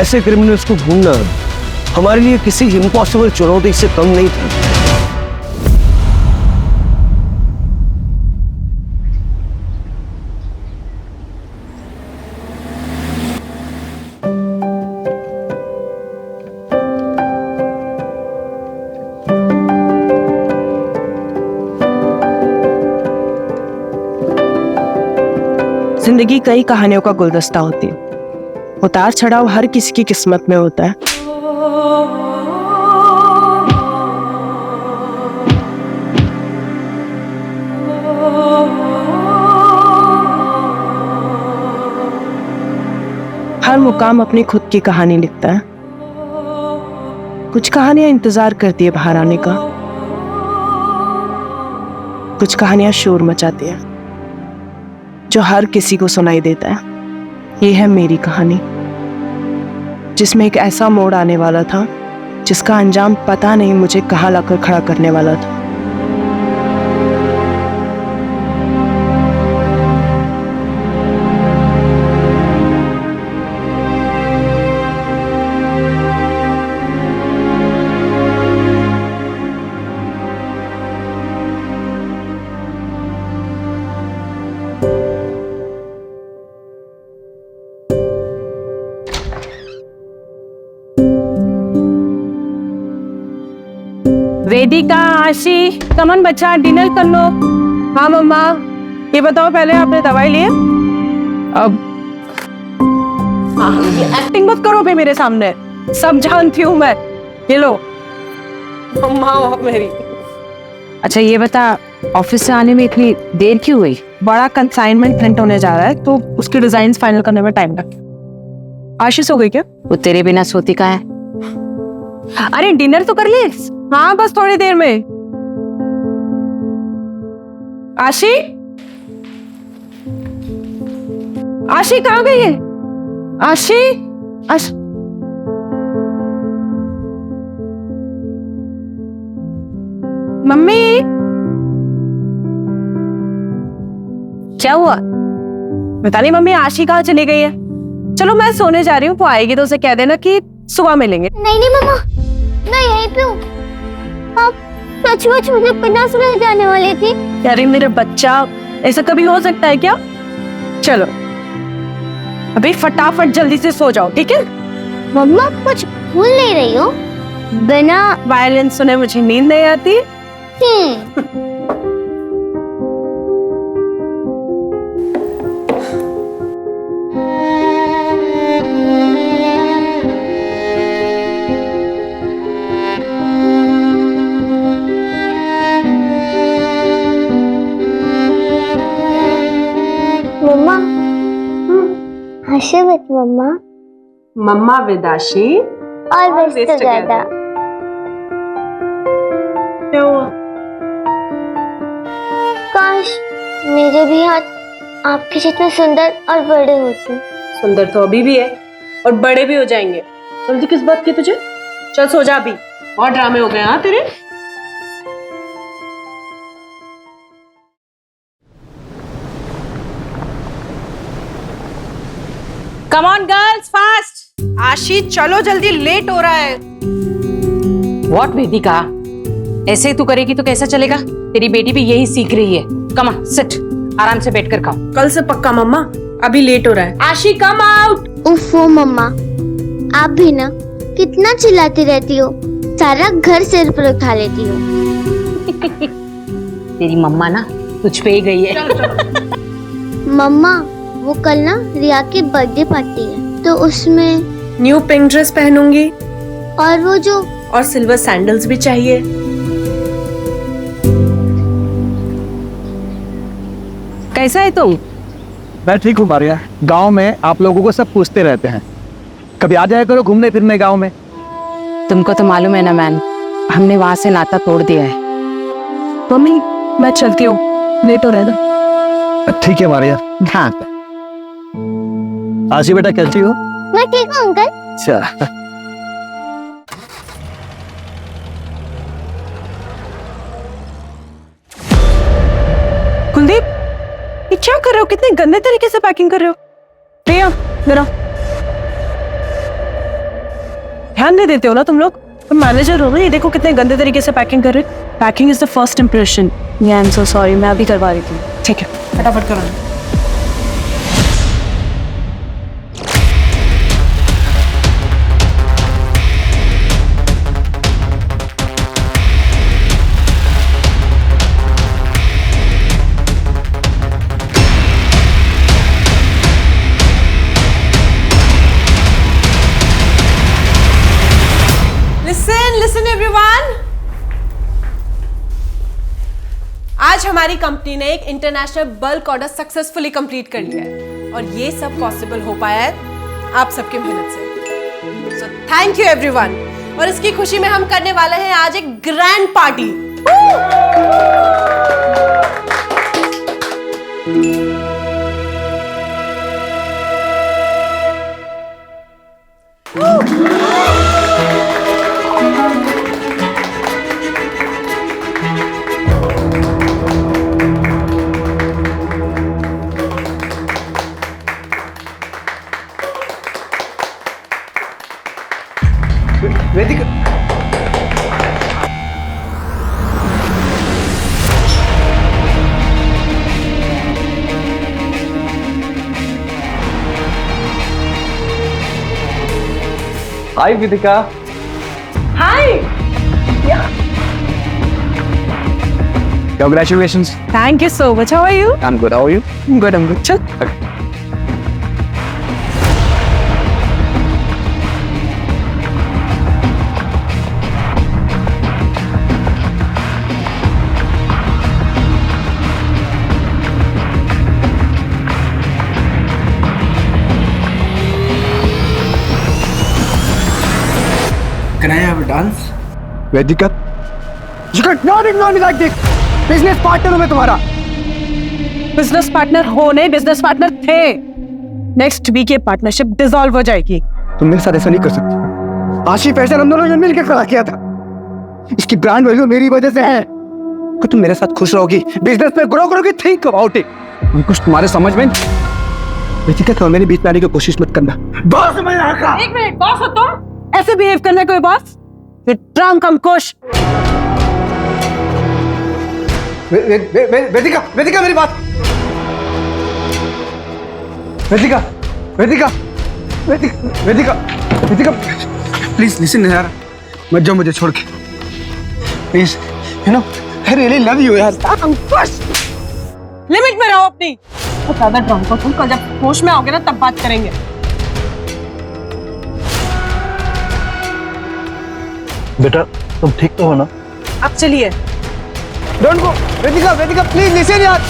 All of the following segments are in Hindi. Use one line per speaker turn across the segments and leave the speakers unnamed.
ऐसे क्रिमिनल्स को ढूंढना हमारे लिए किसी इम्पॉसिबल चुनौती से कम नहीं था।
जिंदगी कई कहानियों का गुलदस्ता होती है। उतार चढ़ाव हर किसी की किस्मत में होता है। हर मुकाम अपनी खुद की कहानी लिखता है। कुछ कहानियां इंतजार करती है बाहर आने का, कुछ कहानियां शोर मचाती है जो हर किसी को सुनाई देता है। ये है मेरी कहानी, जिसमें एक ऐसा मोड़ आने वाला था जिसका अंजाम पता नहीं मुझे कहाँ लाकर खड़ा करने वाला था।
वेदिका, आशी, कमन बच्चा डिनर कर लो। हाँ मम्मा। ये बताओ पहले आपने दवाई ली है? अब ये एक्टिंग मत करो भी मेरे सामने, सब जानती हूँ मैं। ये लो मम्मा हो मेरी।
अच्छा ये बता, ऑफिस से आने में इतनी देर क्यों हुई?
बड़ा कंसाइनमेंट प्रिंट होने जा रहा है तो उसके डिजाइन फाइनल करने में टाइम लगा। आशीष हो गई क्या?
वो तेरे बिना सोती कहाँ है?
अरे डिनर तो कर ली। हाँ बस थोड़ी देर में। आशी, आशी कहाँ गई है? आशी, आशी मम्मी
क्या हुआ?
पता नहीं मम्मी आशी कहाँ चली गई है। चलो मैं सोने जा रही हूँ, वो आएगी तो उसे कह देना कि सुबह मिलेंगे।
नहीं नहीं मम्मा, मैं यहीं पे हूँ। आप सचमुच मुझे बिना सुने जाने वाली थी?
अरे मेरा बच्चा, ऐसा कभी हो सकता है क्या? चलो अभी फटाफट जल्दी से सो जाओ, ठीक है?
मम्मा कुछ भूल नहीं रही हो? बिना
वायलिन सुने मुझे नींद नहीं आती।
मम्मा हंसे मत मम्मा।
मम्मा विदाशी
और बेस्ट टुगेदर।
क्या हुआ?
काश मेरे भी हाथ आपके जितने सुंदर और बड़े होते।
सुंदर तो अभी भी है और बड़े भी हो जाएंगे। जल्दी किस बात की तुझे? चल सो जा अभी, और ड्रामे हो गए हाँ तेरे।
Come on girls, fast.
आशी चलो जल्दी, लेट हो रहा है।
व्हाट वेदिका, ऐसे ही तू करेगी तो कैसा चलेगा? तेरी बेटी भी यही सीख रही है। कम ऑन सिट, आराम से बैठकर खाओ।
कल से पक्का मम्मा, अभी लेट हो रहा है।
आशी कम आउट।
उफ़ो मम्मा, आप भी ना कितना चिल्लाती रहती हो, सारा घर सिर पर उठा लेती हो।
तेरी मम्मा ना तुझ पे ही गई है।
मम्मा वो कल ना रिया की बर्थडे पार्टी है तो उसमें
न्यू पिंक ड्रेस पहनूंगी
और वो जो
और सिल्वर सैंडल्स भी चाहिए।
कैसा है तुम?
मैं ठीक हूँ मारिया। गांव में आप लोगों को सब पूछते रहते हैं, कभी आ जाया करो घूमने फिरने गांव में।
तुमको तो मालूम है ना मैन, हमने वहां से नाता तोड़ दिया है।
मम्मी मैं चलती हूँ, लेट हो रहा है ना।
ठीक है मारिया। हाँ आशी बेटा कैसी हो?
मैं ठीक हूँ अंकल।
अच्छा
कुलदीप, ये क्या कर रहे हो? कितने गंदे तरीके से पैकिंग कर रहे हो। प्रिया जरा। ध्यान नहीं देते हो ना तुम लोग? तुम मैनेजर हो ना, ये देखो कितने गंदे तरीके से पैकिंग कर रहे हैं। Packing is the first impression.
I am so sorry, मैं अभी करवा रही थी।
ठीक है, फटाफट करो।
Listen everyone. आज हमारी कंपनी ने एक international bulk order successfully complete कर लिया है और ये सब पॉसिबल हो पाया है आप सबकी मेहनत से। So thank you everyone. और इसकी खुशी में हम करने वाले हैं आज एक grand party.
Vedika, hi Vedika.
Hi,
Congratulations.
Thank you so much. How are you?
I'm good. How are you?
Good, I am good. चल।
Can I have a dance?
Vedika, you cannot ignore me like this. Business partner हूं मैं तुम्हारा।
बिजनेस पार्टनर हो नहीं, बिजनेस पार्टनर थे। नेक्स्ट वीक ये पार्टनरशिप डिसॉल्व हो जाएगी।
तुम मेरे साथ ऐसा नहीं कर सकती। आशी फैशन हम दोनों ने मिलकर खड़ा किया था। इसकी ब्रांड वैल्यू मेरी वजह से है। कि तुम मेरे साथ खुश रहोगी, बिजनेस में ग्रो करोगी, थिंक अबाउट इट। कुछ तुम्हारे समझ में वेदिका, तो मेरे बीच में आने की कोशिश मत करना। बॉस मैं यहाँ का।
एक मिनट, बॉस हो तुम? ऐसे बिहेव करना कोई बॉस? ट्रंक अंकुश।
वेदिका, वेदिका मेरी बात। वेदिका, वेदिका, वेदिका, वेदिका, प्लीज लिसन यार, मत जाओ मुझे छोड़ के, please. You know I really love you यार। अंकुश,
लिमिट में रहो अपनी। बहुत ज्यादा ड्रंक हो तुम। कल जब होश में आओगे ना तब बात करेंगे।
बेटा तुम ठीक तो हो ना?
अब चलिए।
Don't go. Vedika, Vedika please listen यार।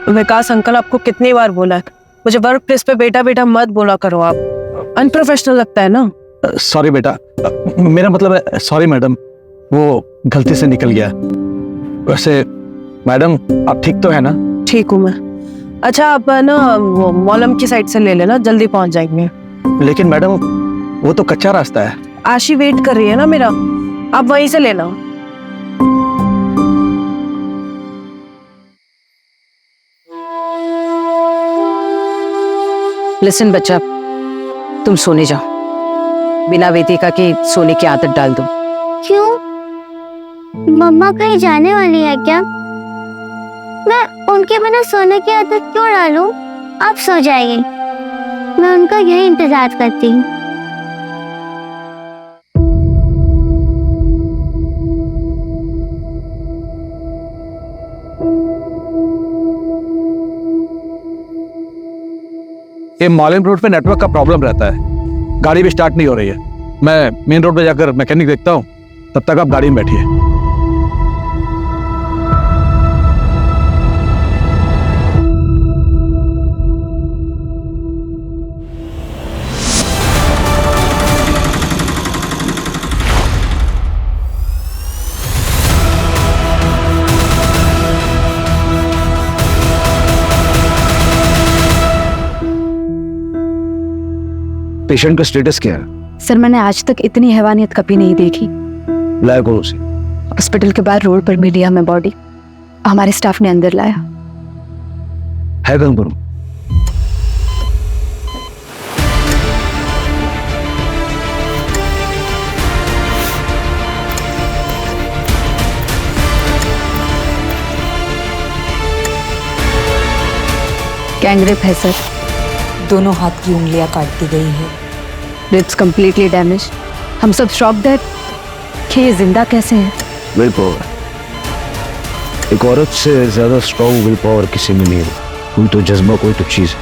विकास अंकल, आपको कितनी बार बोला है मुझे वर्क प्लेस पे बेटा बेटा मत बोला करो। आप अनप्रोफेशनल लगता है ना।
सॉरी बेटा, मेरा मतलब है सॉरी मैडम, वो गलती से निकल गया। वैसे मैडम आप ठीक तो है ना?
ठीक हूँ मैं। अच्छा आप ना वो मॉलम की साइड से ले लेना, जल्दी पहुंच जाएंगे।
लेकिन मैडम वो तो कच्चा रास्ता है।
आशी वेट कर रही है ना मेरा, आप वहीं से लेना।
लिसन बच्चा, तुम सोने जाओ। बिना वेदिका के सोने की आदत डाल दो।
क्यों? मम्मा कहीं जाने वाली है क्या? मैं उनके बिना सोने की आदत क्यों डालूं? आप सो जाइए, मैं उनका यही इंतजार करती हूँ।
ये मॉलम रोड पे नेटवर्क का प्रॉब्लम रहता है, गाड़ी भी स्टार्ट नहीं हो रही है। मैं मेन रोड पे जाकर मैकेनिक देखता हूँ, तब तक आप गाड़ी में बैठिए। पेशेंट का स्टेटस क्या है?
सर मैंने आज तक इतनी हैवानियत कभी नहीं देखी।
लाया कौन उसे?
हॉस्पिटल के बाहर रोड पर मिली हमें बॉडी, हमारे स्टाफ ने अंदर लाया।
है कहाँ पर?
गैंगरेप है सर।
दोनों हाथ की उंगलियां काट दी गई है।
Ribs completely damage. हम सब शॉक्ड है कि ये जिंदा कैसे हैं।
विल पावर, एक औरत से ज्यादा स्ट्रॉन्ग विल पावर किसी में नहीं है। कोई तो जज्बा, कोई तो चीज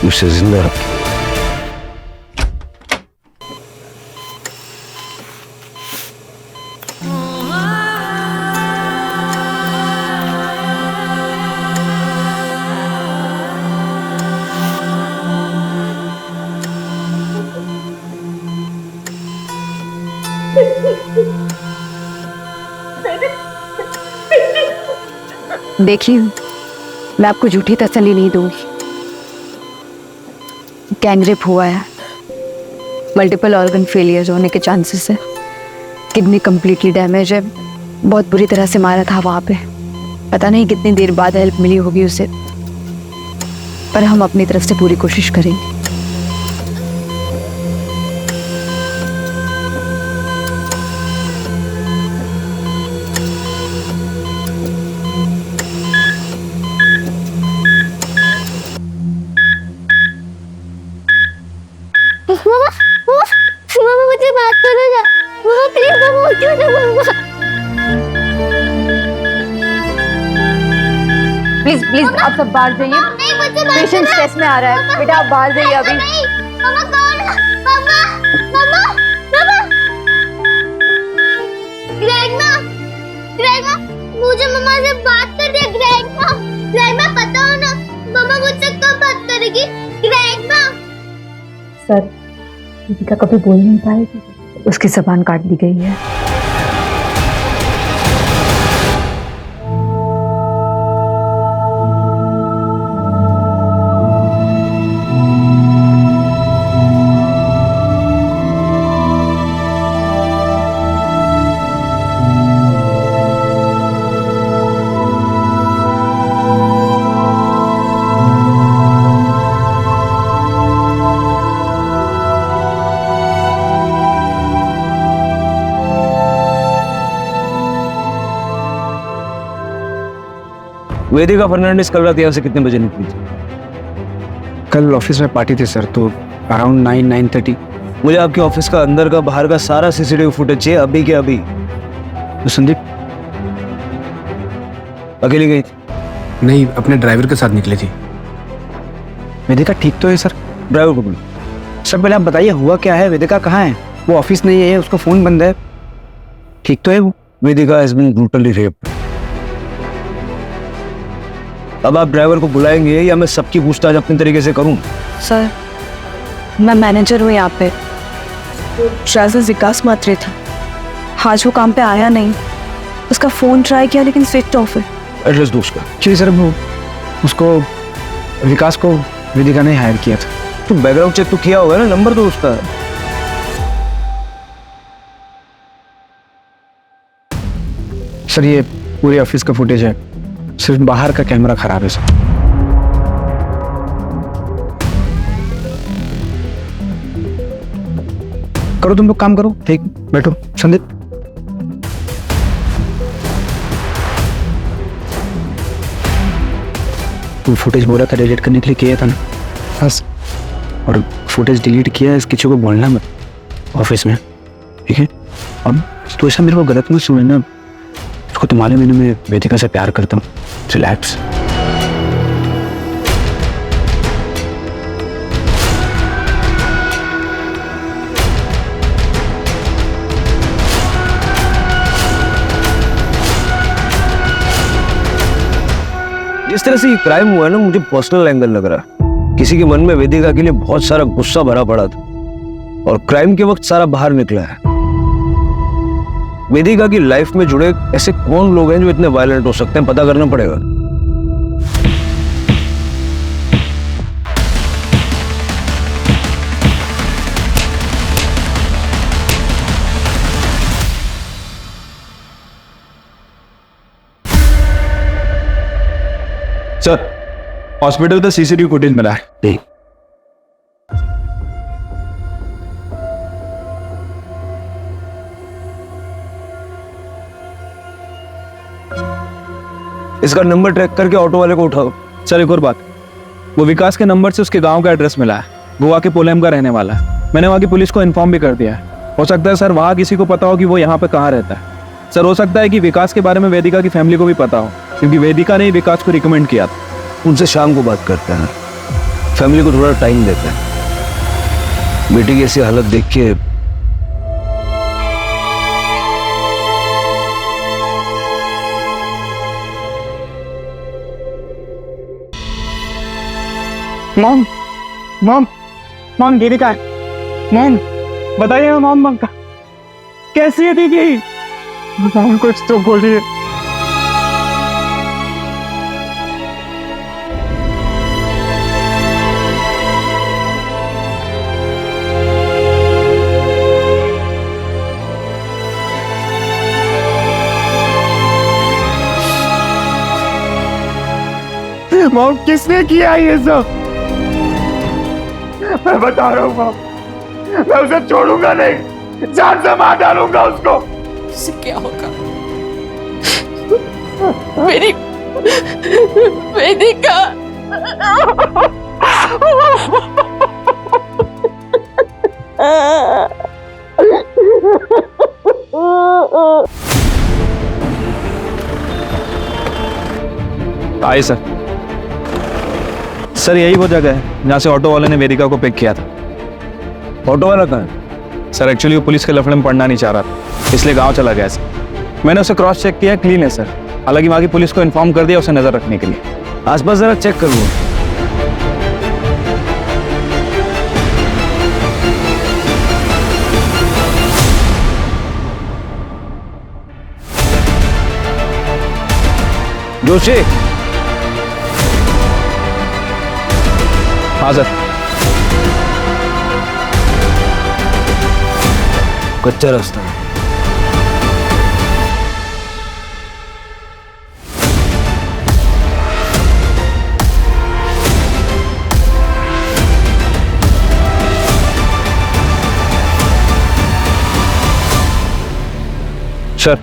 उसे जिंदा रखे।
देखिए, मैं आपको झूठी तसल्ली नहीं दूंगी। गैंगरेप हुआ है, मल्टीपल ऑर्गन फेलियर होने के चांसेस है, किडनी कंप्लीटली डैमेज है, बहुत बुरी तरह से मारा था वहाँ पे। पता नहीं कितनी देर बाद हेल्प मिली होगी उसे, पर हम अपनी तरफ से पूरी कोशिश करेंगे।
मामा मुझे बात करो ना। मामा प्लीज, मामा उठो ना मामा।
प्लीज प्लीज आप सब बाहर जाइए। पेशेंट स्ट्रेस में आ रहा है। बेटा आप बाहर जाइए अभी।
मामा कौन? मामा मामा मामा। ग्रैंडमा मुझे मम्मा से बात कर दे। ग्रैंडमा पता हो ना मम्मा मुझसे कब बात करेगी? ग्रैंडमा।
सर दीपिका कभी बोल नहीं पाएगी, उसकी जबान काट दी गई है।
वेदिका फर्नांडिस कल रात यहाँ से कितने बजे निकली थी?
कल ऑफिस में पार्टी थी सर, तो अराउंड 9-9:30।
मुझे आपके ऑफिस का अंदर का बाहर का सारा सीसीटीवी फुटेज चाहिए, अभी के अभी।
तो संदीप
अकेली गई थी?
नहीं, अपने ड्राइवर के साथ निकली थी। वेदिका ठीक तो है सर?
ड्राइवर को बोलो।
सर पहले आप बताइए हुआ क्या है? वेदिका कहाँ है? वो ऑफिस नहीं है, उसका फोन बंद है। ठीक तो है वो?
वेदिका हैज बीन ब्रूटली रेप्ड। अब आप ड्राइवर को बुलाएंगे या मैं सबकी पूछताछ अपने तरीके से करूं?
सर मैं मैनेजर हूँ यहाँ पे। ड्राइवर विकास मात्रे था, आज वो काम पे आया नहीं। उसका फोन ट्राई किया लेकिन स्विच ऑफ है।
एड्रेस दो उसका।
जी सर, वो उसको विकास को वेदिका ने हायर किया था।
तो बैकग्राउंड चेक तो किया होगा ना, नंबर दो उसका।
सर ये पूरे ऑफिस का फुटेज है, सिर्फ बाहर का कैमरा खराब है सर। करो तुम लोग काम करो, ठीक बैठो। संदीप तू फुटेज बोला था डिलीट करने के लिए, किया था ना? बस, और फुटेज डिलीट किया इस किसी को बोलना मत ऑफिस में, ठीक है? अब तो ऐसा मेरे को गलत मत सुने ना, उसको तुम्हारे मैंने मैं वेदिका से प्यार करता हूँ। रिलैक्स।
जिस तरह से ये क्राइम हुआ है ना, मुझे पर्सनल एंगल लग रहा है। किसी के मन में वेदिका के लिए बहुत सारा गुस्सा भरा पड़ा था और क्राइम के वक्त सारा बाहर निकला है। वेदिका की लाइफ में जुड़े ऐसे कौन लोग हैं जो इतने वायलेंट हो सकते हैं, पता करना पड़ेगा।
सर हॉस्पिटल का सीसीटीवी फुटेज मिला है।
नहीं,
इसका नंबर ट्रैक करके ऑटो वाले को उठाओ।
सर एक और बात,
वो विकास के नंबर से उसके गांव का एड्रेस मिला है। वो वहाँ के पोलेम का रहने वाला है। मैंने वहाँ की पुलिस को इन्फॉर्म भी कर दिया है। हो सकता है सर वहाँ किसी को पता हो कि वो यहाँ पे कहाँ रहता है। सर हो सकता है कि विकास के बारे में वेदिका की फैमिली को भी पता हो, क्योंकि वेदिका ने ही विकास को रिकमेंड किया था।
उनसे शाम को बात करते हैं, फैमिली को थोड़ा टाइम देते हैं। बेटी की ऐसी हालत देख के
मॉम मॉम मॉम दीदी का मॉम बताइए मॉम मॉम का कैसी है दीदी? मॉम कुछ तो बोलिए। मॉम किसने किया ये सब? मैं बता रहा हूँ मॉम, मैं उसे छोड़ूंगा नहीं, जान से मार डालूंगा उसको।
इससे क्या होगा? मेरी वेदिका
आइए सर। सर यही वो जगह है जहाँ से ऑटो वाले ने वेदिका को पिक किया था।
ऑटो वाला कहाँ है?
सर एक्चुअली वो पुलिस के लफड़े में पड़ना नहीं चाह रहा था, इसलिए गांव चला गया सर। मैंने उसे क्रॉस चेक किया, क्लीन है सर। हालांकि वहाँ की पुलिस को इन्फॉर्म कर दिया उसे नजर रखने के लिए।
आसपास जरा चेक कर लो। जोशी।
हाँ सर।
कच्चा रास्ता है।
सर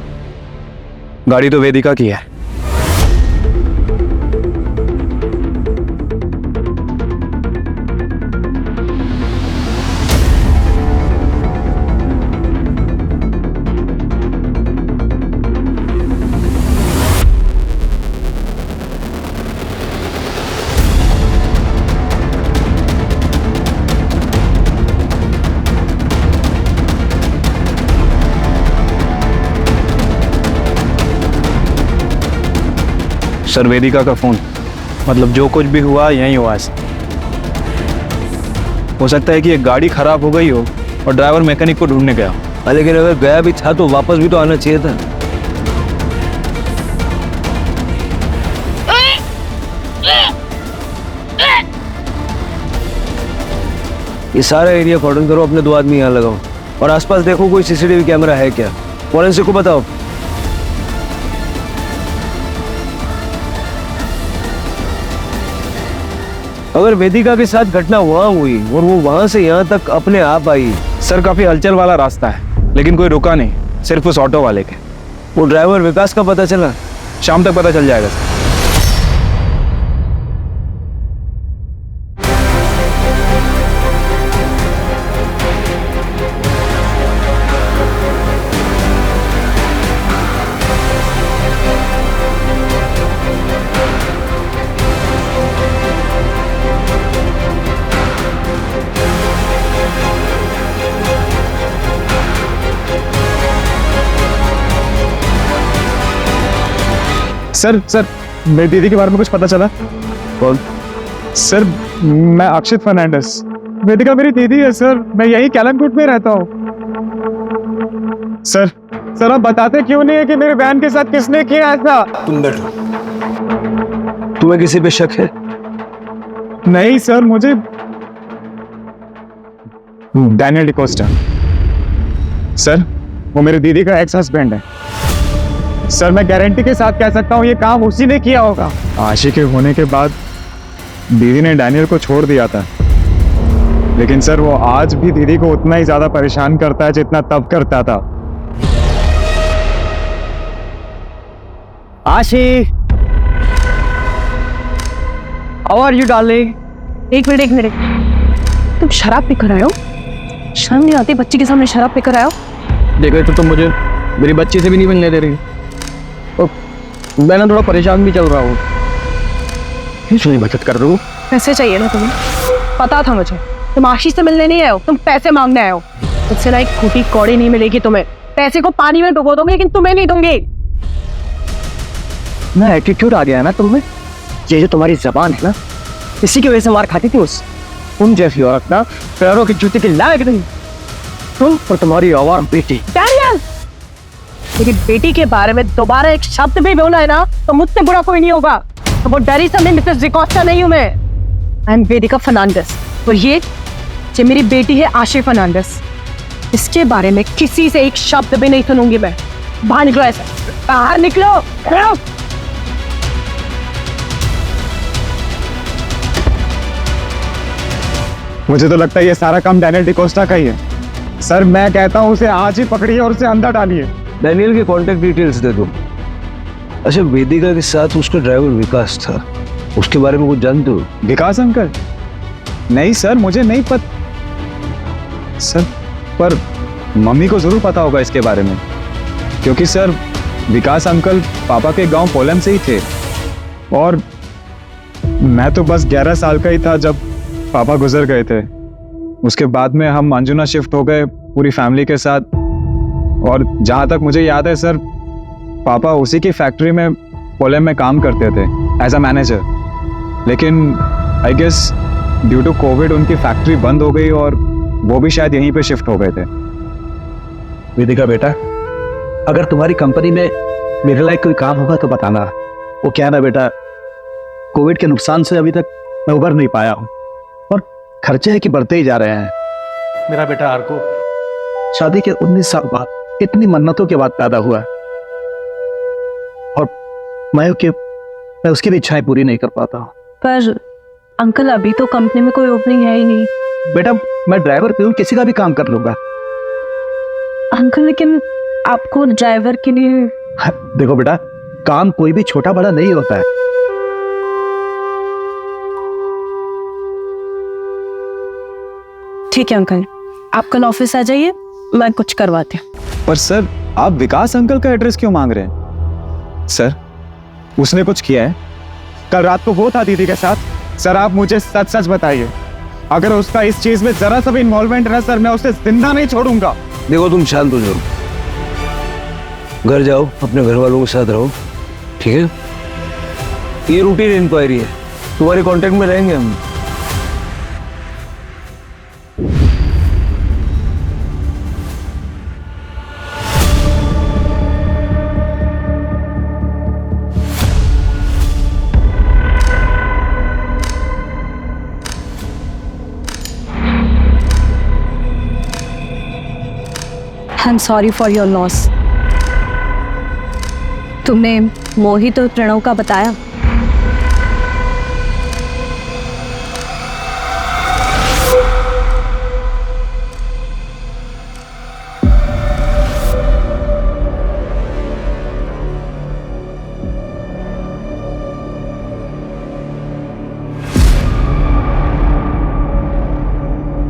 गाड़ी तो वेदिका की है। सर वेदिका का फोन, मतलब जो कुछ भी हुआ यहीं हुआ है। हो सकता है कि एक गाड़ी खराब हो गई हो और ड्राइवर मैकेनिक को ढूंढने गया हो।
लेकिन अगर गया भी था तो वापस भी तो आना चाहिए था। ये सारा एरिया कॉर्डन करो, अपने 2 आदमी यहाँ लगाओ और आसपास देखो कोई सीसीटीवी कैमरा है क्या। फॉरेंसिक को बताओ। अगर वेदिका के साथ घटना वहां हुई और वो वहां से यहाँ तक अपने आप आई।
सर काफी हलचल वाला रास्ता है, लेकिन कोई रुका नहीं, सिर्फ उस ऑटो वाले के।
वो ड्राइवर विकास का पता चला?
शाम तक पता चल जाएगा सर।
सर मेरी दीदी के बारे में कुछ पता चला?
कौन?
सर मैं अक्षित फर्नांडिस। वेदिका मेरी दीदी है सर, मैं यही कैलमकोट में रहता हूँ। सर आप बताते क्यों नहीं है कि मेरे बहन के साथ किसने किया ऐसा?
तुम बैठो। तुम्हें किसी पे शक है?
नहीं सर, मुझे डैनियल डिकोस्टा। सर वो मेरी दीदी का एक्स हस्बैंड है। सर मैं गारंटी के साथ कह सकता हूँ ये काम उसी ने किया होगा। आशी के होने के बाद दीदी ने डैनियल को छोड़ दिया था, लेकिन सर वो आज भी दीदी को उतना ही ज्यादा परेशान करता है जितना तब करता था।
आशी,
हाउ आर यू डार्लिंग?
एक मिनट, तुम शराब पीकर आए हो? शर्म नहीं आती बच्ची के सामने शराब पीकर आए हो?
देखो तो तुम मुझे मेरी बच्ची से भी नहीं मिलने दे रही, और मैं ना थोड़ा परेशान भी चल रहा हूँ। क्यों नहीं बचत कर रहे हो?
पैसे चाहिए ना तुम्हें? पता था मुझे तुम आशीष से मिलने नहीं आए हो, तुम पैसे मांगने आए हो। उससे ना एक फूटी कौड़ी नहीं मिलेगी तुम्हें। पैसे को पानी में डुबो दोगे लेकिन तुम्हें नहीं दूंगी।
ना एटीट्यूड आ गया है ना तुम्हें। ये जो तुम्हारी जबान है ना, इसी की वजह से मार खाती थी उस तुम जैसी औरत ना पैरों की जूते की लायक नहीं। तुम और तुम्हारी आवाम बेटी।
डैनियल, मेरी बेटी के बारे में दोबारा एक शब्द भी बोला है ना तो मुझसे बुरा कोई नहीं होगा। तो वो डरी समझे मिसेस रिकॉस्टा नहीं हूं मैं। आई एम वेदिका फर्नांडिस, और ये मेरी बेटी है आशी फर्नांडिस। इसके बारे में किसी से एक शब्द भी नहीं सुनूंगी मैं। बाहर निकलो, ऐसे बाहर निकलो।
मुझे तो लगता है ये सारा काम डैनियल डिकोस्टा का ही है। सर मैं कहता हूँ उसे आज ही पकड़िए और उसे अंदर डालिए।
डैनियल के कॉन्टेक्ट डिटेल्स दे दो। अच्छा, वेदिका के साथ उसका ड्राइवर विकास था, उसके बारे में कुछ जानते हो?
विकास अंकल? नहीं सर, मुझे नहीं पता सर, पर मम्मी को जरूर पता होगा इसके बारे में, क्योंकि सर विकास अंकल पापा के गांव पोलम से ही थे, और मैं तो बस 11 साल का ही था जब पापा गुजर गए थे। उसके बाद में हम अंजुना शिफ्ट हो गए पूरी फैमिली के साथ, और जहाँ तक मुझे याद है सर, पापा उसी की फैक्ट्री में पोलम में काम करते थे एज अ मैनेजर। लेकिन I guess due to Covid उनकी फैक्ट्री बंद हो गई और वो भी शायद यहीं पे शिफ्ट हो गए थे।
वेदिका बेटा, अगर तुम्हारी कंपनी में मेरे लायक कोई काम होगा तो बताना। वो क्या ना बेटा, कोविड के नुकसान से अभी तक मैं उबर नहीं पाया हूँ, और खर्चे है कि बढ़ते ही जा रहे हैं। मेरा बेटा आर्को शादी के 19 साल बाद इतनी मन्नतों के बाद पैदा हुआ है, और मैं उसकी भी इच्छाएं पूरी नहीं कर पाता हूँ।
पर अंकल, अभी तो कंपनी में कोई ओपनिंग है ही नहीं।
बेटा मैं ड्राइवर पे हूँ, किसी का भी काम कर लूंगा।
अंकल, लेकिन आपको ड्राइवर के लिए
देखो बेटा, काम कोई भी छोटा बड़ा नहीं होता है।
ठीक है अंकल, आप कल ऑफिस आ जाइए, मैं कुछ करवाती हूँ।
पर सर आप विकास अंकल का एड्रेस क्यों मांग रहे हैं? सर उसने कुछ किया है? कल रात को वो था दीदी के साथ। सर आप मुझे सच सच बताइए, अगर उसका इस चीज में जरा सा भी इन्वॉल्वमेंट है सर, मैं उसे जिंदा नहीं छोड़ूंगा।
देखो तुम शांत हो जाओ, घर जाओ, अपने घर वालों के साथ रहो, ठीक है? ये रूटीन इंक्वायरी है, तुम्हारे कांटेक्ट में रहेंगे हम।
आई am sorry for your loss. तुमने मोहित और प्रणव का बताया?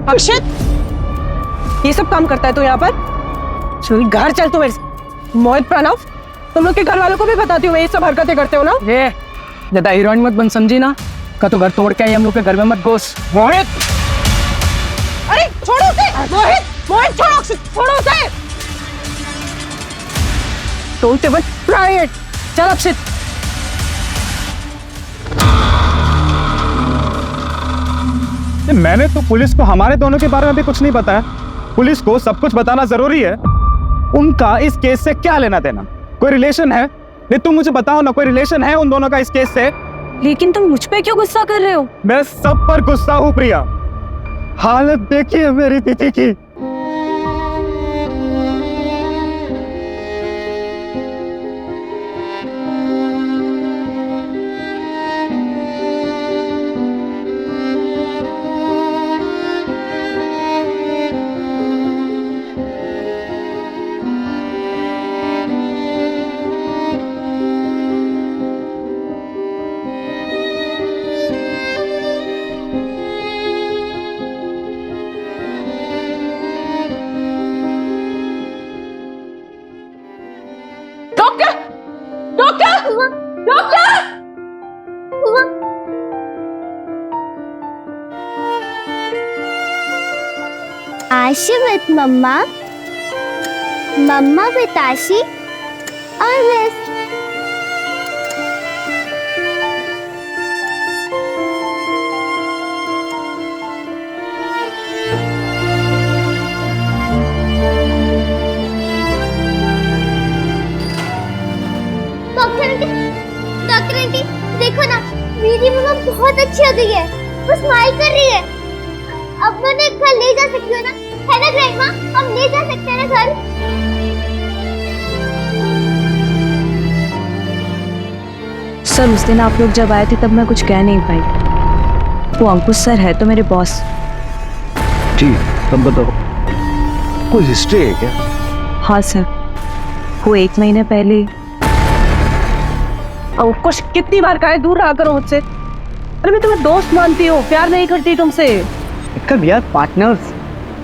अक्षित, ये सब काम करता है तू यहाँ पर? चल घर चल तू मेरे से। मोहित, प्रणव, तुम लोग के घर वालों को भी बताती हूँ ये सब हरकतें करते हो ना?
ये ज्यादा हीरोइन मत बन, समझी ना? का तो घर तोड़ के आई, हम लोग के घर में मत घुस। मोहित,
अरे छोड़ो उसे! मोहित, मोहित छोड़ो अक्षित, छोड़ो उसे! तोड़ते बन प्राइवेट। चल अक्षित।
मैंने तो पुलिस को हमारे दोनों के बारे में भी कुछ नहीं बताया। पुलिस को सब कुछ बताना जरूरी है। उनका इस केस से क्या लेना देना? कोई रिलेशन है? नहीं तुम मुझे बताओ ना, कोई रिलेशन है उन दोनों का इस केस से?
लेकिन तुम मुझ पे क्यों गुस्सा कर रहे हो?
मैं सब पर गुस्सा हूँ प्रिया। हालत देखिए मेरी दीदी की।
आशी विद मम्मा, मम्मा विद आशी और बस। डॉक्टर आंटी देखो ना, मेरी मम्मा बहुत अच्छी हो गई है, वो स्माइल कर रही है। अब मैं उन्हें घर ले जा सकती हूँ ना, है ना ग्रैंडमा? हम ले जा सकते हैं ना घर?
सर उस दिन आप लोग जब आए थे तब मैं कुछ कह नहीं पाई। वो अंकुश सर है तो मेरे बॉस।
ठीक, तब बताओ कोई हिस्ट्री है क्या?
हाँ सर, वो 1 महीने पहले।
अंकुश कितनी बार कहा है दूर रहा करो मुझसे। अरे मैं तुम्हें दोस्त मानती हूँ, प्यार नहीं करती तुमसे।
कब यार पार्टनर्स,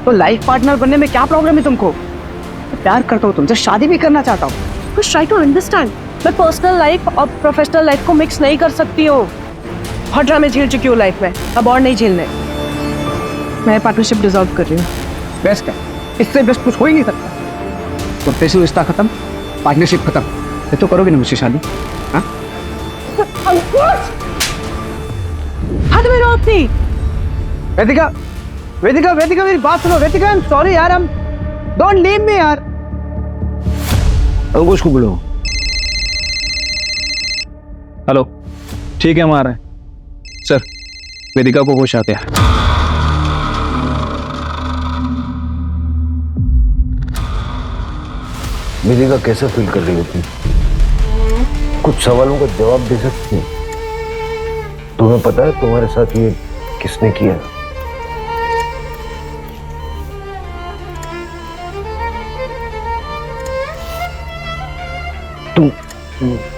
तो लाइफ पार्टनर बनने में क्या प्रॉब्लम है तुमको? मैं प्यार करता हूँ तुमसे, शादी भी करना चाहता हूँ।
कुछ ट्राई टू अंडरस्टैंड। मैं पर्सनल लाइफ और प्रोफेशनल लाइफ को मिक्स नहीं कर सकती हूँ। बहुत ड्रामे झेल चुकी हूँ लाइफ में, अब और नहीं झेलने। मैं पार्टनरशिप डिसॉल्व कर रही हूँ।
बेस्ट है, इससे बेस्ट कुछ हो ही नहीं सकता। प्रोफेशनल रिश्ता खत्म, पार्टनरशिप खत्म, ये तो करोगे ना मुझसे शादी? हाँ
अंकुश, हाथ में रो अपनी।
वेदिका, वेदिका, वेदिका मेरी बात सुनो। वेदिका, आई एम सॉरी यार, हम डोंट लीव मी यार।
अंकुश को बुलाओ।
हेलो, ठीक है, हम आ रहे हैं। सर, वेदिका को होश आते हैं।
वेदिका कैसा फील कर रही होती? कुछ सवालों का जवाब दे सकती है? तुम्हें पता है तुम्हारे साथ ये किसने किया? तुम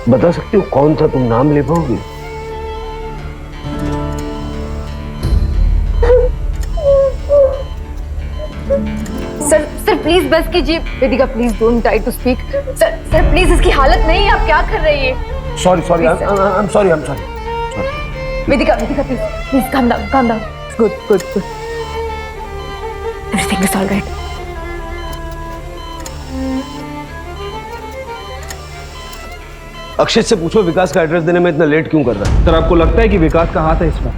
बता सकती हो कौन था? तुम नाम ले पाओगे?
सर प्लीज बस कीजिए। Vedika please don't try to speak. Sir please, इसकी हालत नहीं है, आप क्या कर रही है?
Sorry sorry, I am sorry.
Vedika please calm down. Good. Everything is all right.
Akshay से पूछो विकास का एड्रेस देने में इतना लेट क्यों कर रहा है?
सर, आपको लगता है कि विकास का हाथ है इसमें?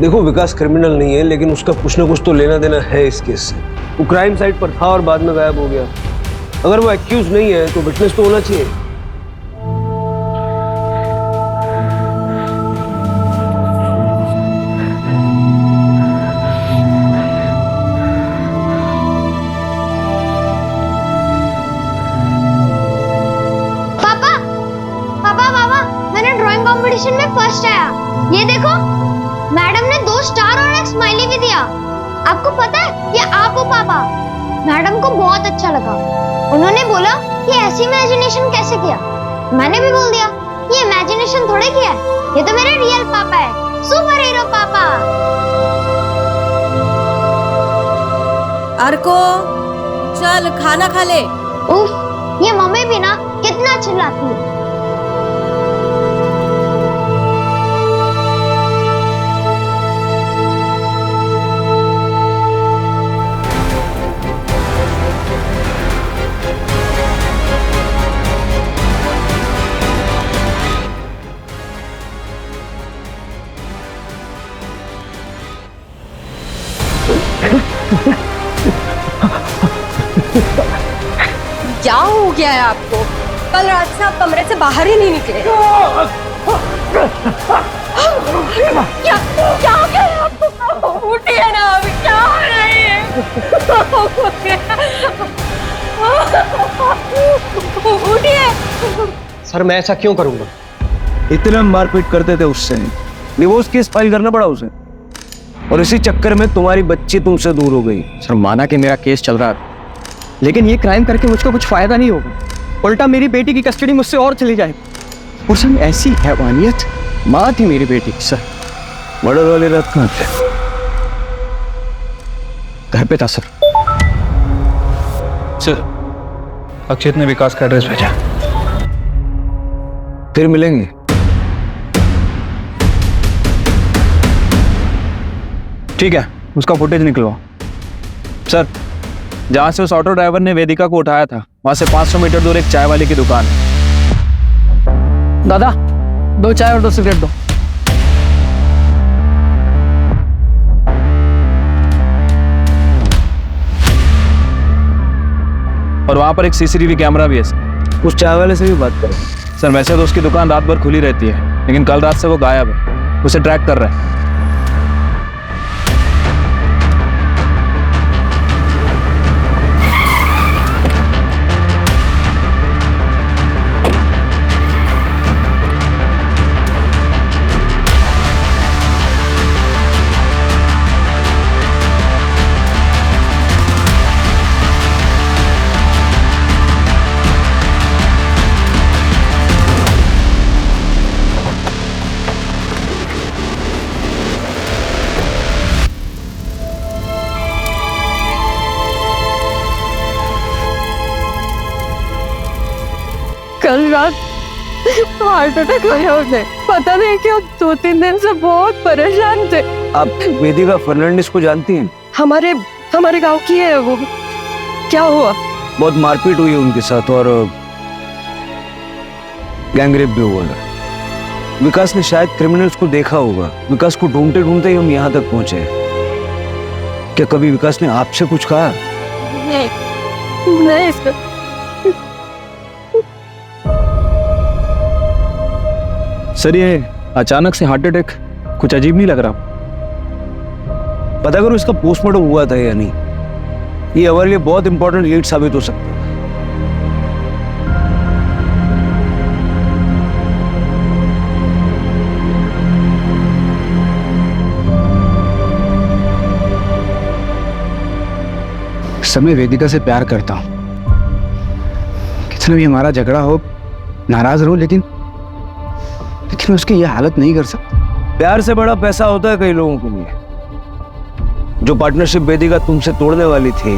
देखो, विकास क्रिमिनल नहीं है, लेकिन उसका कुछ ना कुछ तो लेना देना है इस केस से। वो क्राइम साइट पर था और बाद में गायब हो गया। अगर वो एक्यूज नहीं है तो विटनेस तो होना चाहिए।
कंपटीशन में फर्स्ट आया। ये देखो, मैडम ने 2 स्टार और एक स्माइली भी दिया। आपको पता है ये आप हो पापा? मैडम को बहुत अच्छा लगा। उन्होंने बोला कि ऐसी इमेजिनेशन कैसे किया। मैंने भी बोल दिया ये इमेजिनेशन थोड़े किया है, ये तो मेरे रियल पापा है, सुपर हीरो पापा।
अर्को, चल खाना खा ले।
उफ, ये मम्मी भी ना कितना चिल्लाती है।
क्या हो गया है आपको? कल रात से आप कमरे से बाहर ही नहीं निकले। क्या हो गया है आपको? उठिए ना, अभी क्या हो रही है? उठिए।
सर, मैं ऐसा क्यों करूंगा?
इतना मारपीट करते थे उससे,
डिवोर्स केस फाइल करना पड़ा उसे, और इसी चक्कर में तुम्हारी बच्ची तुमसे दूर हो गई।
सर, माना कि मेरा केस चल रहा है, लेकिन ये क्राइम करके मुझको कुछ फायदा नहीं होगा। उल्टा मेरी बेटी की कस्टडी मुझसे और चली जाएगी। और सर, ऐसी हैवानियत, माँ थी मेरी बेटी। सर,
मर्डर वाली रात कहाँ थे?
घर पे था सर।
सर, अक्षित ने विकास का एड्रेस भेजा।
फिर मिलेंगे।
ठीक है, उसका फुटेज निकलवाओ। सर, जहाँ से उस ऑटो ड्राइवर ने वेदिका को उठाया था वहां से 500 मीटर दूर एक चाय वाले की दुकान है।
दादा 2 चाय और 2 सिगरेट दो।
और वहां पर एक सीसीटीवी कैमरा भी है सर।
उस चाय वाले से भी बात करें।
सर वैसे तो उसकी दुकान रात भर खुली रहती है, लेकिन कल रात से वो गायब है। उसे ट्रैक कर रहे हैं।
कल रात हार्ट अटैक आया उन्हें, पता नहीं क्यों 2-3 दिन से बहुत परेशान थे।
आप वेदिका फर्नांडिस को जानती हैं?
हमारे गांव की है वो। क्या हुआ?
बहुत मारपीट हुई है उनके साथ और गैंगरेप भी हुआ है। विकास ने शायद क्रिमिनल्स को देखा होगा। विकास को ढूंढते ढूंढते ही हम यहाँ तक पहुंचे। क्या कभी विकास ने आपसे कुछ कहा?
नहीं सर।
सर ये अचानक से हार्ट अटैक कुछ अजीब नहीं लग रहा?
पता करो इसका पोस्टमार्टम हुआ था या नहीं। ये हमारे लिए बहुत इंपॉर्टेंट लीड साबित हो सकता है।
सर मैं वेदिका से प्यार करता हूँ। कितना भी हमारा झगड़ा हो, नाराज रहूं, लेकिन मैं उसकी यह हालत नहीं कर सकता।
प्यार से बड़ा पैसा होता है कई लोगों के लिए। जो पार्टनरशिप वेदिका तुमसे तोड़ने वाली थी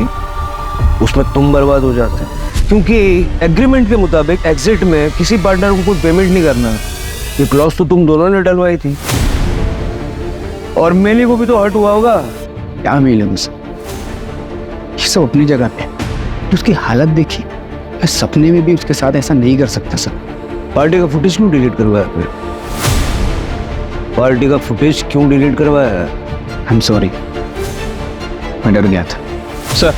उसमें तुम बर्बाद हो जाते हैं, क्योंकि एग्रीमेंट के मुताबिक एग्जिट में किसी पार्टनर को कोई पेमेंट नहीं करना। ये क्लॉज तो तुम दोनों ने डलवाई थी। और मेली को भी तो हर्ट हुआ होगा।
क्या मिले मुझसे, ये सब अपनी जगह पे। उसकी हालत देखी, मैं सपने में भी उसके साथ ऐसा नहीं कर सकता सर।
पार्टी का फुटेज क्यों डिलीट करवाया फिर? पार्टी का फुटेज क्यों डिलीट करवाया?
आई एम सॉरी, मैं डर गया था।
सर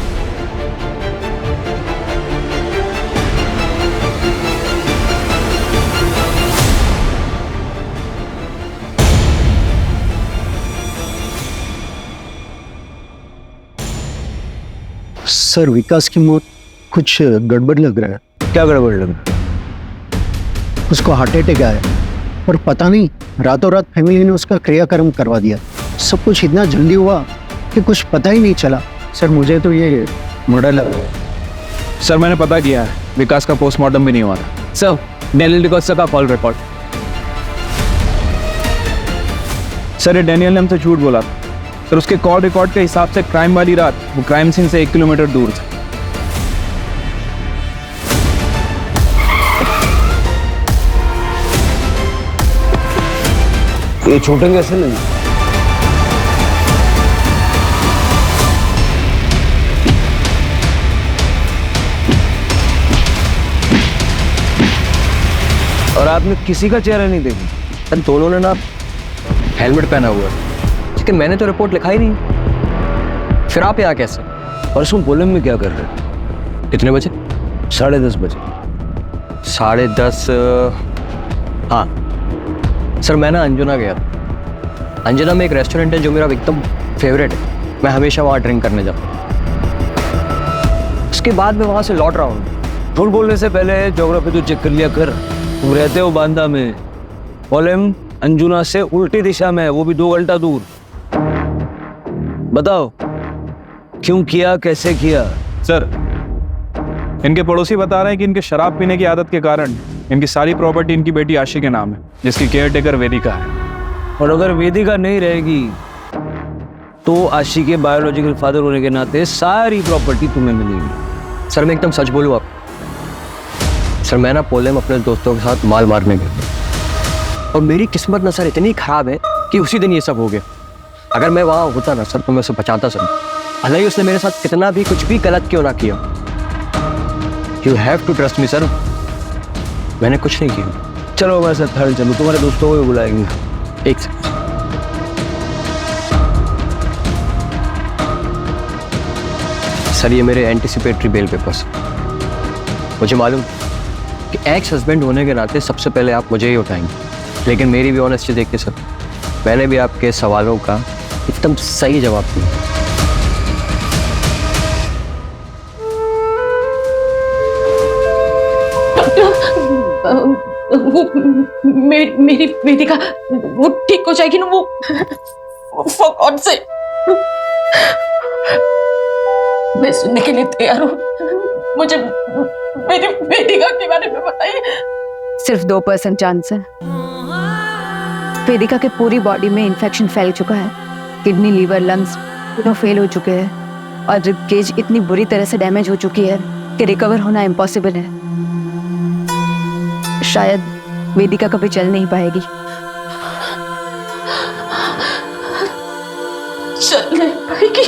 सर विकास की मौत कुछ गड़बड़ लग रहा है।
क्या गड़बड़ लग रहा है?
उसको हार्ट अटैक आया और पता नहीं रातों रात फैमिली ने उसका क्रियाक्रम करवा दिया। सब कुछ इतना जल्दी हुआ कि कुछ पता ही नहीं चला। सर मुझे तो ये मर्डर लग रहा है।
सर मैंने पता किया है, विकास का पोस्टमार्टम भी नहीं हुआ था। सर डैनियल डिकोस्टा का कॉल रिकॉर्ड। सर ये डैनियल ने हमसे झूठ बोला था। सर उसके कॉल रिकॉर्ड के हिसाब से क्राइम वाली रात वो क्राइम सीन से 1 किलोमीटर दूर था।
ये छूटेंगे ऐसे नहीं। और आपने किसी का चेहरा नहीं देखा?
दोनों ने ना हेलमेट पहना हुआ है, लेकिन मैंने तो रिपोर्ट लिखा ही नहीं। फिर आप यहाँ कैसे?
परसों पोलम में क्या कर रहे थे?
कितने बजे?
10:30 बजे।
10:30। हाँ सर, मैं ना अंजुना गया था। अंजुना में एक रेस्टोरेंट है जो मेरा एकदम फेवरेट है। मैं हमेशा वहाँ ड्रिंक करने जाता हूँ। उसके बाद मैं वहाँ से लौट रहा हूँ।
झूठ बोलने से पहले ज्योग्राफी तो चेक कर लिया कर। तुम रहते हो बांदा में, पोलम अंजुना से उल्टी दिशा में है, वो भी 2 घंटा दूर। बताओ क्यों किया, कैसे किया?
सर इनके पड़ोसी बता रहे हैं कि इनके शराब पीने की आदत के कारण इनकी सारी प्रॉपर्टी इनकी बेटी आशी के नाम है, जिसकी केयरटेकर वेदिका है।
और अगर वेदिका नहीं रहेगी तो आशी के बायोलॉजिकल फादर होने के नाते सारी प्रॉपर्टी तुम्हें मिलेगी।
सर मैं एकदम सच बोलूँ आप, सर मैं ना पोलम अपने दोस्तों के साथ माल मारने गया और मेरी किस्मत ना सर इतनी खराब है कि उसी दिन ये सब हो गया। अगर मैं वहाँ होता ना सर तो मैं उसे बचाता सर। भले ही उसने मेरे साथ कितना भी कुछ भी गलत क्यों ना किया, you have to trust me sir, मैंने कुछ नहीं किया।
चलो मैं सर थर्ड चलूँ, तुम्हारे दोस्तों को भी बुलाएंगे।
एक सेकंड, सर ये मेरे एंटिसिपेटरी बेल पेपर्स। मुझे मालूम कि एक्स हस्बैंड होने के नाते सबसे पहले आप मुझे ही उठाएंगे, लेकिन मेरी भी ऑनेस्टी देख के सर मैंने भी आपके सवालों का एकदम सही जवाब दिया।
वो मेरी वेदिका वो ठीक हो जाएगी ना, वो for God's sake, मैं सुनने के लिए तैयार हूँ। मुझे मेरी वेदिका के बारे में बताइए।
सिर्फ 2% चांस है। वेदिका के पूरी बॉडी में इन्फेक्शन फैल चुका है, किडनी, लीवर, लंग्स दोनों फेल हो चुके हैं और रिब केज इतनी बुरी तरह से डैमेज हो चुकी है कि रिकवर होना इम्पॉसिबल है। शायद वेदिका कभी चल नहीं पाएगी।
चल नहीं पाएगी?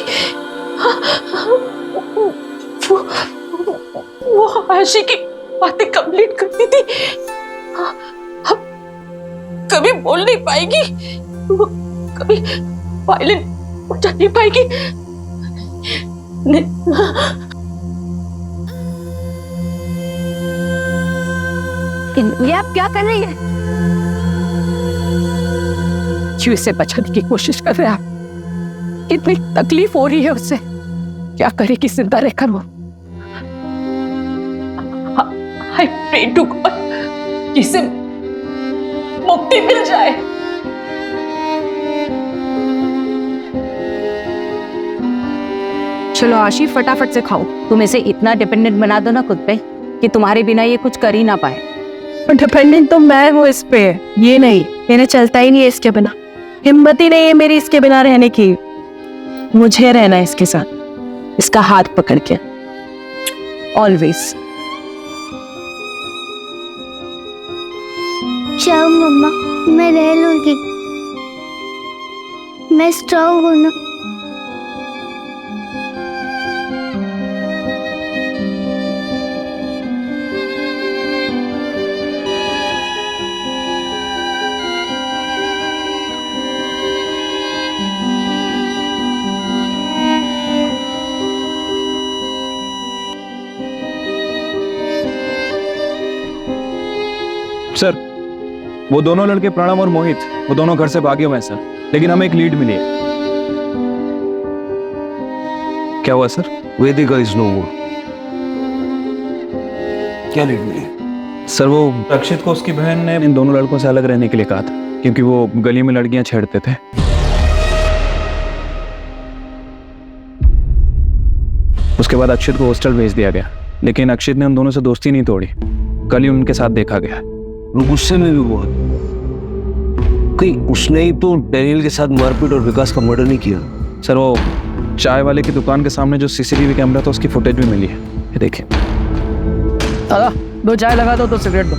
वो आशी की बातें कंप्लीट करती थी, अब कभी बोल नहीं पाएगी, वो कभी वायलेंट हो जा नहीं पाएगी।
ये आप क्या कर रही है?
क्यों इसे बचाने की कोशिश कर रहे हैं आप? कितनी तकलीफ हो रही है उससे, क्या करेगी जिंदा रहकर वो? I pray to God कि इसे मुक्ति मिल जाए।
चलो आशी, फटाफट से खाओ।
तुम इसे इतना डिपेंडेंट बना दो ना खुद पे कि तुम्हारे बिना ये कुछ कर ही ना पाए।
डिपेंडेंट तो मैं हूँ इस पे, ये नहीं। मैंने चलता ही नहीं है इसके बिना, हिम्मत ही नहीं है मेरी इसके बिना रहने की। मुझे रहना है इसके साथ, इसका हाथ पकड़ के ऑलवेज।
जाओ मम्मा, मैं रह लूंगी, मैं स्ट्रॉन्ग हूँ ना।
सर वो दोनों लड़के प्रणव और मोहित, वो दोनों घर से भागे हुए हैं सर, लेकिन हमें एक लीड मिली है। क्या हुआ सर?
वेदिका इज नो मोर। क्या लीड मिली?
सर वो अक्षित को उसकी बहन ने इन दोनों लड़कों से अलग रहने के लिए कहा था, क्योंकि वो गली में लड़कियां छेड़ते थे। उसके बाद अक्षित को हॉस्टल भेज दिया गया, लेकिन अक्षित ने उन दोनों से दोस्ती नहीं तोड़ी, कल ही उनके साथ देखा गया।
वो गुस्से में भी बहुत, कहीं उसने ही तो डैनियल के साथ मारपीट और विकास का मर्डर नहीं किया?
सर वो चाय वाले की दुकान के सामने जो सीसीटीवी कैमरा था उसकी फुटेज भी मिली है, ये देखिए।
दादा, 2 चाय लगा दो, 2 सिगरेट दो।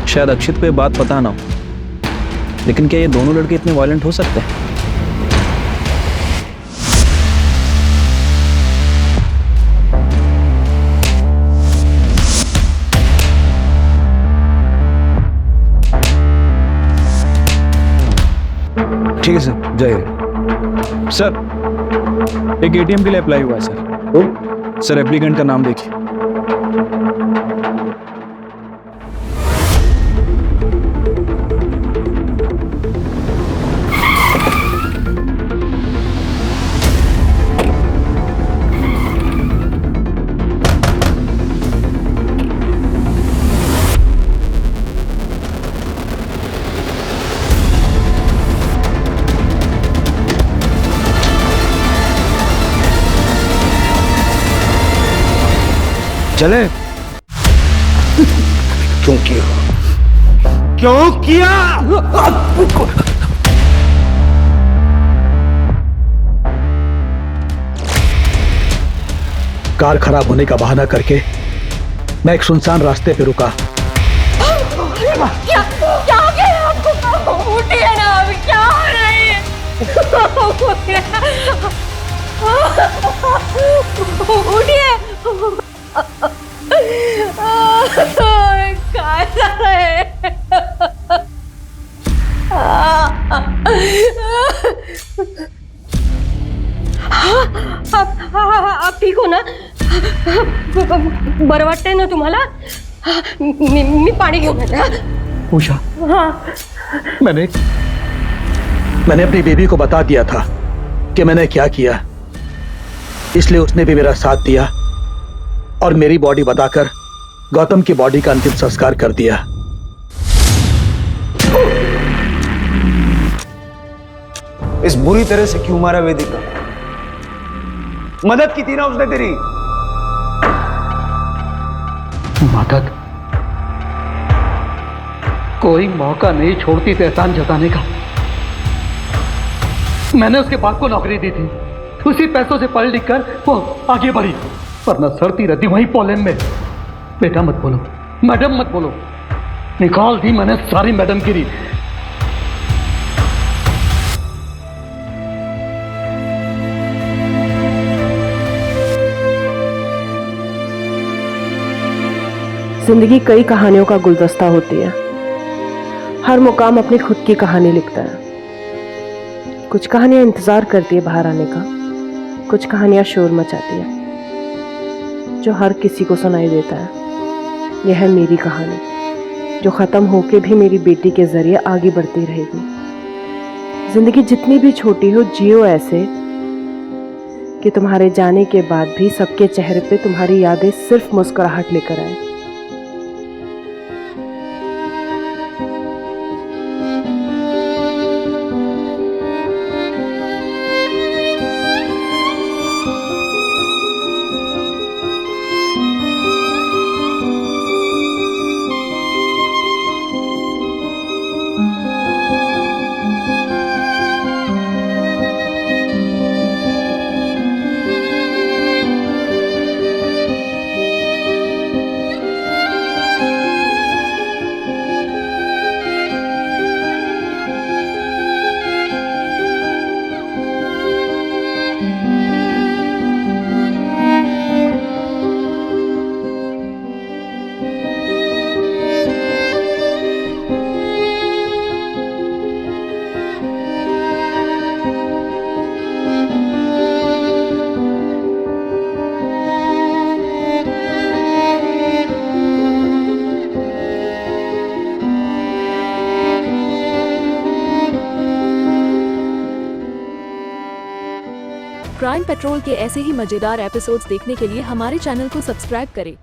शायद अक्षित को ये बात पता ना हो, लेकिन क्या ये दोनों लड़के इतने वायलेंट हो सकते हैं?
ठीक है सर, जाइए।
सर एक एटीएम के लिए अप्लाई हुआ है सर। सर एप्लीकेंट का नाम देखिए।
चले? क्यों किया? क्यों किया?
कार खराब होने का बहाना करके मैं एक सुनसान रास्ते पे रुका।
क्या हो गया आपको? उठिए ना, अभी क्या हो रही है? हा आप ठीक हो ना? बरं वाटतंय ना तुम्हाला? मी पाणी घेऊन येते.
उषा,
हाँ
मैंने अपनी बेबी को बता दिया था कि मैंने क्या किया, इसलिए उसने भी मेरा साथ दिया और मेरी बॉडी बताकर गौतम की बॉडी का अंतिम संस्कार कर दिया।
इस बुरी तरह से क्यों मारा वेदिका? मदद की थी ना उसने तेरी।
मदद? कोई मौका नहीं छोड़ती थी एहसान जताने का। मैंने उसके बाप को नौकरी दी थी, उसी पैसों से पढ़ लिख कर वो आगे बढ़ी, वरना सड़ती रहती वहीं पोलैंड में। बेटा मत बोलो, मैडम मत बोलो, निकाल दी मैंने सारी मैडम गिरी।
जिंदगी कई कहानियों का गुलदस्ता होती है। हर मुकाम अपनी खुद की कहानी लिखता है। कुछ कहानियां इंतजार करती है बाहर आने का, कुछ कहानियां शोर मचाती है जो हर किसी को सुनाई देता है। यह है मेरी कहानी, जो खत्म होके भी मेरी बेटी के जरिए आगे बढ़ती रहेगी। जिंदगी जितनी भी छोटी हो, जियो ऐसे कि तुम्हारे जाने के बाद भी सबके चेहरे पे तुम्हारी यादें सिर्फ मुस्कुराहट लेकर आए।
क्राइम पेट्रोल के ऐसे ही मजेदार एपिसोड्स देखने के लिए हमारे चैनल को सब्सक्राइब करें